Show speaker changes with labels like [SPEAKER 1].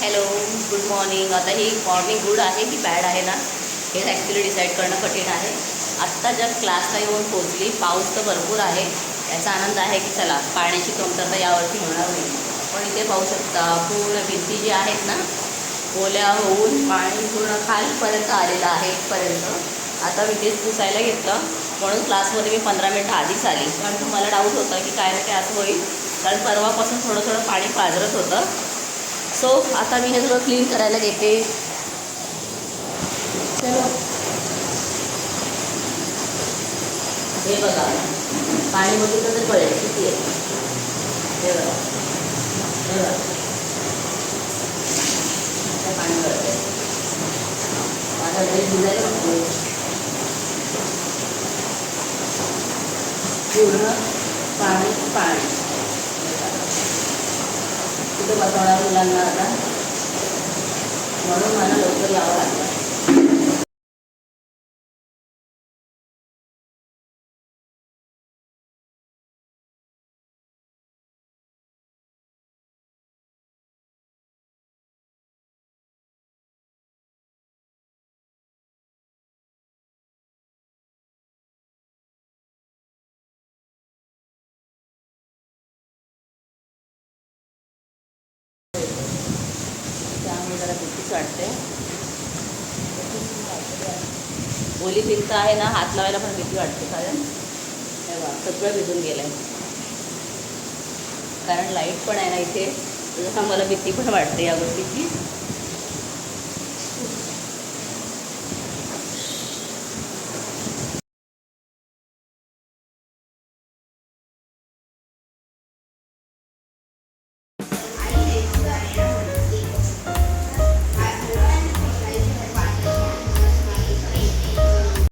[SPEAKER 1] Hello, good morning. आता ही morning good आहे की बॅड आहे ना, हे ॲक्च्युली डिसाईड करणं कठीण आहे. आत्ता जर क्लासला येऊन पोचली, पाऊस तर भरपूर आहे. याचा आनंद आहे की चला पाण्याची कमतरता यावर्षी होणार नाही. पण इथे पाहू शकता पूर्ण भिंती जी आहेत ना, ओल्या होऊन पाणी पूर्ण खालपर्यंत आलेलं आहे इथपर्यंत. आता मी तेच पुसायला घेतलं, म्हणून क्लासमध्ये मी 15 मिनटं आधीच आली, कारण तुम्हाला डाऊट होता की काय ना काय असं होईल, कारण परवापासून थोडं थोडं पाणी पाझरत होतं. सो आता मी हे सगळं क्लीन करायला घेते. चलो, हे बघा पाणी बघितलं तर कळेल किती आहे. हे बघा, हे बघा पाणी कळतंय. माझा ड्रेस भिजायला नको. पूर्ण पाणी पाणी तिथं बसवणार मुलांना आता, म्हणून मला लवकर यावं लागतं. त्यामुळे जरा भीतीच वाटते. ओली भिंत आहे ना, हात लावायला पण भीती वाटते, कारण हे बघा सगळं भिजून गेलं आहे. कारण लाईट पण आहे ना इथे, त्याच्यामुळे मला भीती पण वाटते या गोष्टीची.